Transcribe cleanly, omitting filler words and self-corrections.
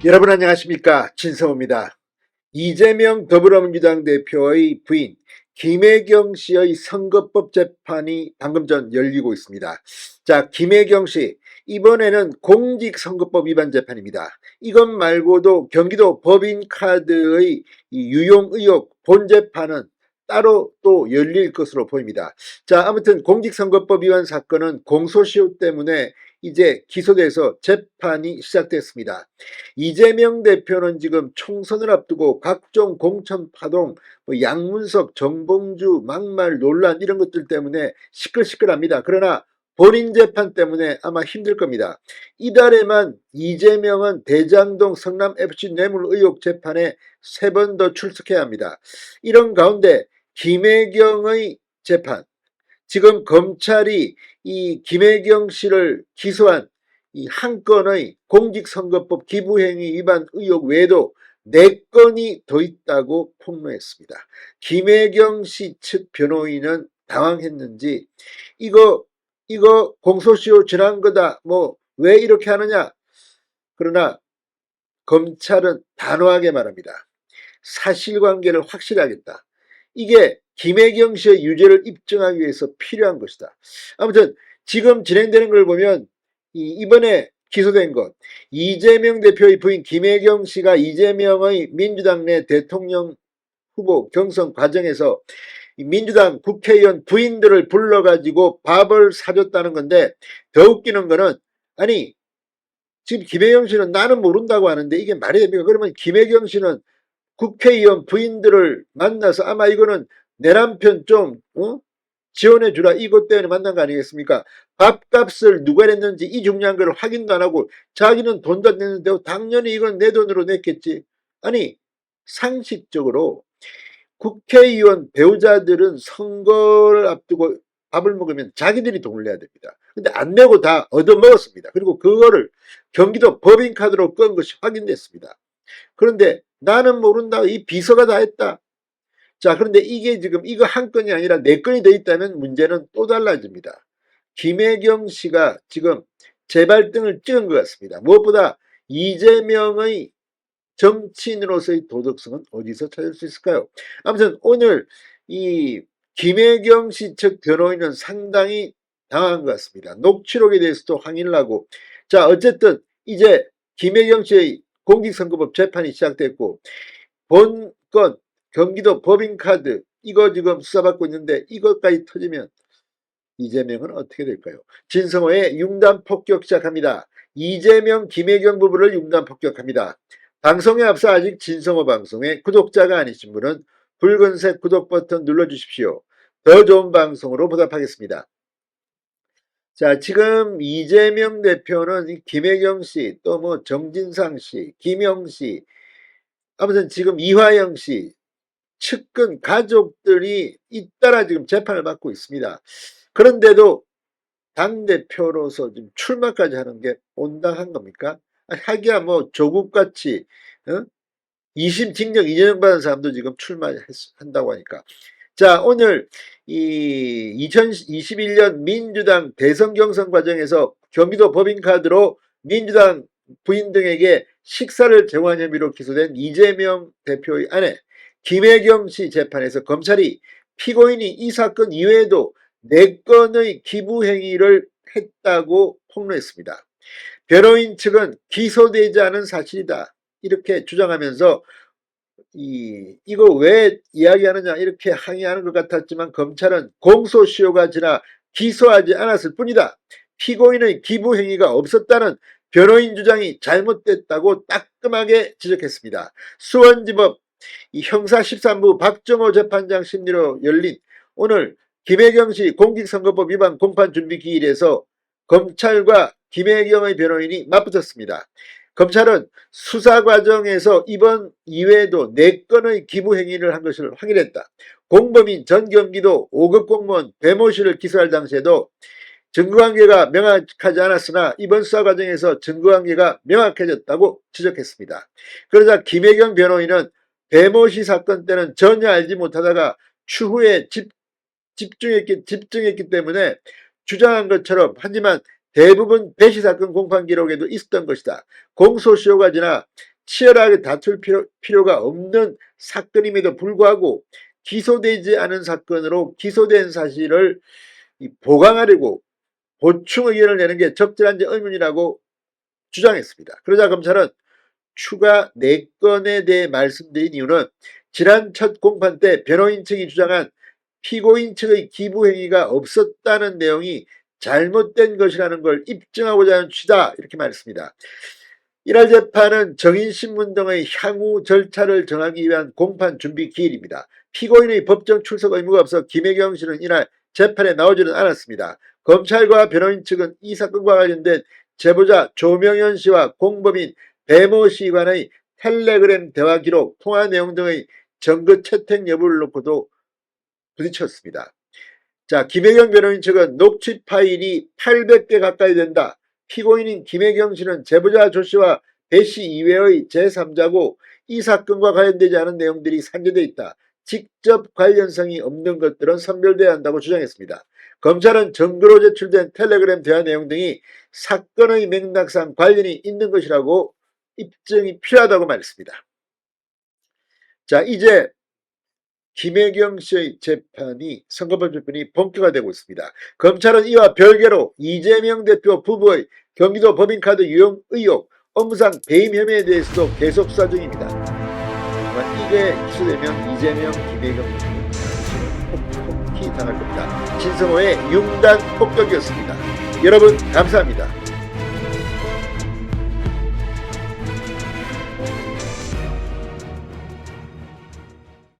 여러분 안녕하십니까, 진성호입니다. 이재명 더불어민주당 대표의 부인 김혜경 씨의 선거법 재판이 방금 전 열리고 있습니다. 자, 김혜경 씨 이번에는 공직선거법 위반 재판입니다. 이것 말고도 경기도 법인카드의 유용 의혹 본재판은 따로 또 열릴 것으로 보입니다. 자, 아무튼 공직선거법 위반 사건은 공소시효 때문에 이제 기소돼서 재판이 시작됐습니다. 이재명 대표는 지금 총선을 앞두고 각종 공천 파동, 양문석, 정봉주, 막말 논란 이런 것들 때문에 시끌시끌합니다. 그러나 본인 재판 때문에 아마 힘들 겁니다. 이달에만 이재명은 대장동 성남FC 뇌물 의혹 재판에 3번 더 출석해야 합니다. 이런 가운데 김혜경의 재판, 지금 검찰이 이 김혜경 씨를 기소한 이 한 건의 공직선거법 기부행위 위반 의혹 외에도 4건이 더 있다고 폭로했습니다. 김혜경 씨 측 변호인은 당황했는지 이거 공소시효 지난 거다, 뭐 왜 이렇게 하느냐. 그러나 검찰은 단호하게 말합니다. 사실관계를 확실히 하겠다. 이게 김혜경 씨의 유죄를 입증하기 위해서 필요한 것이다. 아무튼 지금 진행되는 걸 보면 이번에 기소된 것, 이재명 대표의 부인 김혜경 씨가 이재명의 민주당 내 대통령 후보 경선 과정에서 민주당 국회의원 부인들을 불러가지고 밥을 사줬다는 건데, 더 웃기는 거는, 아니 지금 김혜경 씨는 나는 모른다고 하는데 이게 말이 됩니까? 그러면 김혜경 씨는 국회의원 부인들을 만나서 아마 이거는 내 남편 좀 지원해 주라 이것 때문에 만난 거 아니겠습니까? 밥값을 누가 냈는지 이 중요한 걸 확인도 안 하고 자기는 돈도 안 냈는데 당연히 이건 내 돈으로 냈겠지. 아니 상식적으로 국회의원 배우자들은 선거를 앞두고 밥을 먹으면 자기들이 돈을 내야 됩니다. 근데 안 내고 다 얻어먹었습니다. 그리고 그거를 경기도 법인카드로 건 것이 확인됐습니다. 그런데 나는 모른다, 이 비서가 다 했다. 자, 그런데 이게 지금 이거 한 건이 아니라 4건이 더 있다면 문제는 또 달라집니다. 김혜경 씨가 지금 재발등을 찍은 것 같습니다. 무엇보다 이재명의 정치인으로서의 도덕성은 어디서 찾을 수 있을까요? 아무튼 오늘 이 김혜경 씨 측 변호인은 상당히 당한 것 같습니다. 녹취록에 대해서도 항의를 하고, 자, 어쨌든 이제 김혜경 씨의 공직선거법 재판이 시작됐고, 본건 경기도 법인카드 이거 지금 수사받고 있는데 이것까지 터지면 이재명은 어떻게 될까요? 진성호의 융단 폭격 시작합니다. 이재명 김혜경 부부를 융단 폭격합니다. 방송에 앞서 아직 진성호 방송에 구독자가 아니신 분은 붉은색 구독 버튼 눌러주십시오. 더 좋은 방송으로 보답하겠습니다. 자, 지금 이재명 대표는 김혜경 씨, 또 뭐 정진상 씨, 김영 씨, 아무튼 지금 이화영 씨 측근 가족들이 잇따라 지금 재판을 받고 있습니다. 그런데도 당대표로서 지금 출마까지 하는 게 온당한 겁니까? 하기야 뭐 조국같이 2심 징역 2년 받은 사람도 지금 출마한다고 하니까. 자, 오늘 이 2021년 민주당 대선 경선 과정에서 경기도 법인카드로 민주당 부인 등에게 식사를 제공한 혐의로 기소된 이재명 대표의 아내 김혜경 씨 재판에서 검찰이 피고인이 이 사건 이외에도 4건의 기부 행위를 했다고 폭로했습니다. 변호인 측은 기소되지 않은 사실이다 이렇게 주장하면서 이거 왜 이야기하느냐 이렇게 항의하는 것 같았지만, 검찰은 공소시효가 지나 기소하지 않았을 뿐이다, 피고인의 기부 행위가 없었다는 변호인 주장이 잘못됐다고 따끔하게 지적했습니다. 수원지법 형사 13부 박정호 재판장 심리로 열린 오늘 김혜경 씨 공직선거법 위반 공판 준비 기일에서 검찰과 김혜경의 변호인이 맞붙었습니다. 검찰은 수사 과정에서 이번 이외에도 4건의 기부 행위를 한 것을 확인했다. 공범인 전 경기도 5급 공무원 배모 씨를 기소할 당시에도 증거관계가 명확하지 않았으나 이번 수사 과정에서 증거관계가 명확해졌다고 지적했습니다. 그러자 김혜경 변호인은 배모 씨 사건 때는 전혀 알지 못하다가 추후에 집중했기 때문에 주장한 것처럼, 하지만 대부분 배씨 사건 공판 기록에도 있었던 것이다. 공소시효가 지나 치열하게 다툴 필요가 없는 사건임에도 불구하고 기소되지 않은 사건으로 기소된 사실을 보강하려고 보충 의견을 내는 게 적절한지 의문이라고 주장했습니다. 그러자 검찰은 추가 4건에 대해 말씀드린 이유는 지난 첫 공판 때 변호인 측이 주장한 피고인 측의 기부 행위가 없었다는 내용이 잘못된 것이라는 걸 입증하고자 하는 취지다, 이렇게 말했습니다. 이날 재판은 정인신문 등의 향후 절차를 정하기 위한 공판 준비 기일입니다. 피고인의 법정 출석 의무가 없어 김혜경 씨는 이날 재판에 나오지는 않았습니다. 검찰과 변호인 측은 이 사건과 관련된 제보자 조명현 씨와 공범인 배모 씨 간의 텔레그램 대화 기록, 통화 내용 등의 증거 채택 여부를 놓고도 부딪혔습니다. 자, 김혜경 변호인 측은 녹취 파일이 800개 가까이 된다. 피고인인 김혜경 씨는 제보자 조 씨와 배 씨 이외의 제3자고 이 사건과 관련되지 않은 내용들이 산재되어 있다. 직접 관련성이 없는 것들은 선별돼야 한다고 주장했습니다. 검찰은 증거로 제출된 텔레그램 대화 내용 등이 사건의 맥락상 관련이 있는 것이라고 입증이 필요하다고 말했습니다. 자, 이제 김혜경 씨의 재판이, 선거법 재판이 본격화되고 있습니다. 검찰은 이와 별개로 이재명 대표 부부의 경기도 법인카드 유용 의혹, 업무상 배임 혐의에 대해서도 계속 수사 중입니다. 이게 기소되면 이재명, 김혜경 폭히 당할 겁니다. 신성호의 융단 폭격이었습니다. 여러분 감사합니다.